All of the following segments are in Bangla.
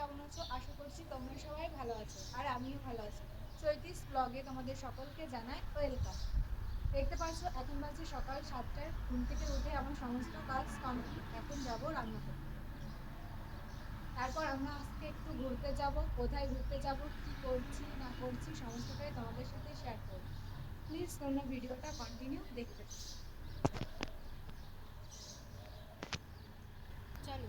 কেমন আছো? আশা করছি তোমরা সবাই ভালো আছো আর আমিও ভালো আছি। চৈতিস ব্লগে তোমাদের সকলকে জানাই ওয়েলকাম। দেখতে পাচ্ছ এখন বাজে সকাল 7টায়। ঘুম থেকে উঠে আমার সমস্ত কাজ কমপ্লিট। এখন যাব রান্না করতে। তারপর আমরা আজকে একটু ঘুরতে যাব। কোথায় ঘুরতে যাব, কি করছি না করছি সমস্তটাই তোমাদের সাথে শেয়ার করব। প্লিজ তোমরা ভিডিওটা কন্টিনিউ দেখতে থাকো। চলো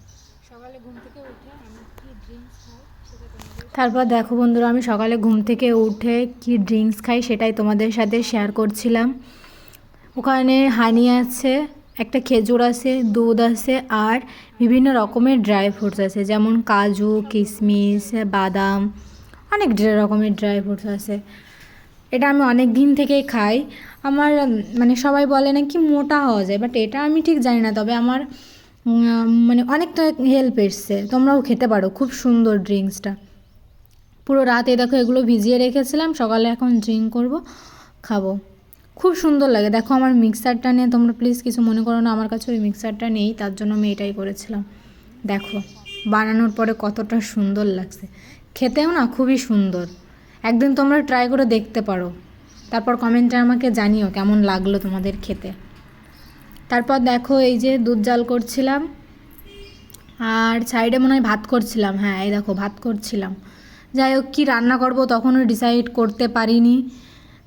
সকালে ঘুম থেকে উঠে আমি কি ড্রিঙ্কস খাই সেটা তোমাদের তারপর দেখো বন্ধুরা, আমি সকালে ঘুম থেকে উঠে কি ড্রিঙ্কস খাই সেটাই তোমাদের সাথে শেয়ার করছিলাম। ওখানে হানি আছে, একটা খেজুর আছে, দুধ আছে আর বিভিন্ন রকমের ড্রাই ফ্রুটস আছে, যেমন কাজু, কিশমিশ, বাদাম, অনেক রকমের ড্রাই ফ্রুটস আছে। এটা আমি অনেক দিন থেকেই খাই। আমার মানে সবাই বলে না কি মোটা হওয়া যায়, বাট এটা আমি ঠিক জানি না, তবে আমার মানে অনেকটা হেল্প এসছে। তোমরাও খেতে পারো, খুব সুন্দর ড্রিঙ্কসটা। পুরো রাত দেখো এগুলো ভিজিয়ে রেখেছিলাম, সকালে এখন ড্রিঙ্ক করব, খাবো। খুব সুন্দর লাগে। দেখো আমার মিক্সারটা নিয়ে তোমরা প্লিজ কিছু মনে করো না, আমার কাছে ওই মিক্সারটা নেই, তার জন্য আমি এটাই করেছিলাম। দেখো বানানোর পরে কতটা সুন্দর লাগছে, খেতেও না খুবই সুন্দর। একদিন তোমরা ট্রাই করে দেখতে পারো, তারপর কমেন্টে আমাকে জানিও কেমন লাগলো তোমাদের খেতে। তারপর দেখো এই যে দুধ জাল করছিলাম আর সাইডে মনে হয় ভাত করছিলাম। হ্যাঁ এই দেখো ভাত করছিলাম। যাই হোক কী রান্না করব তখনও ডিসাইড করতে পারিনি।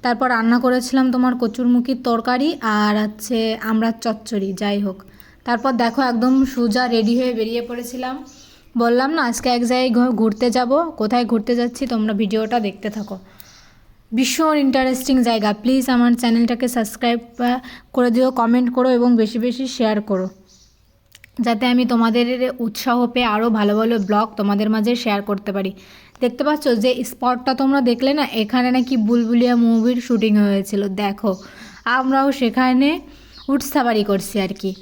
তারপর রান্না করেছিলাম তোমার কচুরমুখির তরকারি আর হচ্ছে আমড়ার চচ্চড়ি। যাই হোক তারপর দেখো একদম সোজা রেডি হয়ে বেরিয়ে পড়েছিলাম। বললাম না আজকে এক জায়গায় ঘুরতে যাব, কোথায় ঘুরতে যাচ্ছি তোমরা ভিডিওটা দেখতে থাকো। ভীষণ ইন্টারেস্টিং জায়গা। প্লিজ আমার চ্যানেলটাকে সাবস্ক্রাইব করে দিও, কমেন্ট করো এবং বেশি বেশি শেয়ার করো, যাতে আমি তোমাদের উৎসাহ পেয়ে আরও ভালো ভালো ব্লগ তোমাদের মাঝে শেয়ার করতে পারি। দেখতে পাচ্ছ যে স্পটটা তোমরা দেখলে না, এখানে নাকি বুলবুলিয়া মুভির শুটিং হয়েছিল। দেখো আমরাও সেখানে উট সাফারি করছি আর কি।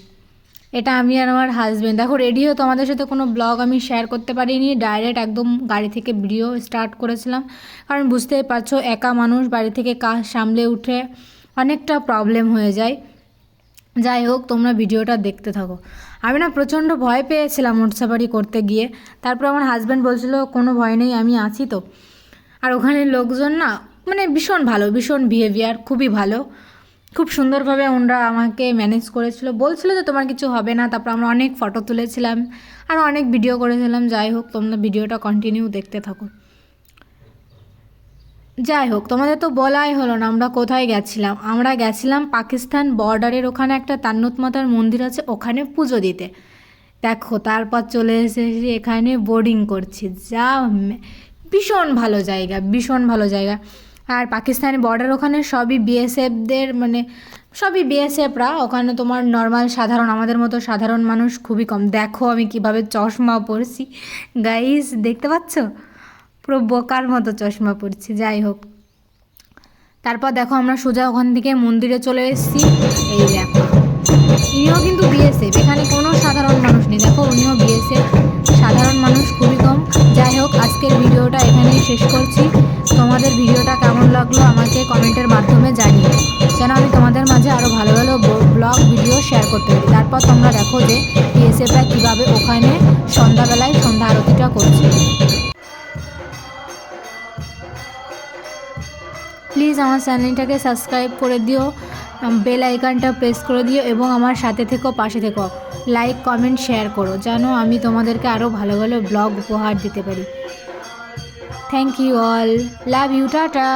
এটা আমি আর আমার হাজব্যান্ড। দেখো রেডি হয়ে তোমাদের সাথে কোনো ব্লগ আমি শেয়ার করতে পারিনি, ডাইরেক্ট একদম গাড়ি থেকে ভিডিও স্টার্ট করেছিলাম। কারণ বুঝতেই পারছো একা মানুষ, বাড়ি থেকে কাজ সামলে উঠে অনেকটা প্রবলেম হয়ে যায়। যাই হোক তোমরা ভিডিওটা দেখতে থাকো। আমি না প্রচণ্ড ভয় পেয়েছিলাম উট সাফারি করতে গিয়ে। তারপর আমার হাজব্যান্ড বলছিল কোনো ভয় নেই, আমি আছি তো। আর ওখানে লোকজন না মানে ভীষণ ভালো, ভীষণ বিহেভিয়ার, খুবই ভালো। খুব সুন্দরভাবে ওনারা আমাকে ম্যানেজ করেছিল, বলছিল যে তোমার কিছু হবে না। তারপর আমরা অনেক ফটো তুলেছিলাম আর অনেক ভিডিও করেছিলাম। যাই হোক তোমরা ভিডিওটা কন্টিনিউ দেখতে থাকো। যাই হোক তোমাদের তো বলাই হলো না আমরা কোথায় গেছিলাম। আমরা গেছিলাম পাকিস্তান বর্ডারের ওখানে একটা তান্নুত মাতার মন্দির আছে, ওখানে পুজো দিতে। দেখো তারপর চলে এসেছি এখানে বোর্ডিং করছি। যা ভীষণ ভালো জায়গা, ভীষণ ভালো জায়গা। আর পাকিস্তানি বর্ডার ওখানে সবই বিএসএফদের, মানে সবই বিএসএফরা। ওখানে তোমার নর্মাল সাধারণ আমাদের মতো সাধারণ মানুষ খুবই কম। দেখো আমি কিভাবে চশমা পরছি গাইস, দেখতে পাচ্ছ? পুরো বোকার মতো চশমা পরছি। যাই হোক তারপর দেখো আমরা সোজা ওখান থেকে মন্দিরে চলে এসেছি। এই দেখো ইনিও কিন্তু বিএসএফ, এখানে কোনো সাধারণ মানুষ নেই। দেখো উনিও বিএসএফ, সাধারণ মানুষ খুবই কম। যাই হোক আজকের ভিডিওটা এখানেই শেষ করছি। তোমাদের ভিডিওটা কেমন লাগলো আমাকে কমেন্টের মাধ্যমে জানিও, যেন আমি তোমাদের মাঝে আরও ভালো ভালো ব্লগ ভিডিও শেয়ার করতে পারি। তারপর তোমরা দেখো যে বিএসএফরা কীভাবে ওখানে সন্ধ্যাবেলায় সন্ধ্যা আরতিটা করছে। প্লিজ আমার চ্যানেলটাকে সাবস্ক্রাইব করে দিও, বেল আইকনটা প্রেস করে দিও এবং আমার সাথে থেকো, পাশে থেকো। লাইক কমেন্ট শেয়ার করো যেন আমি তোমাদেরকে আরও ভালো ভালো ব্লগ উপহার দিতে পারি। Thank you all, love you, tata.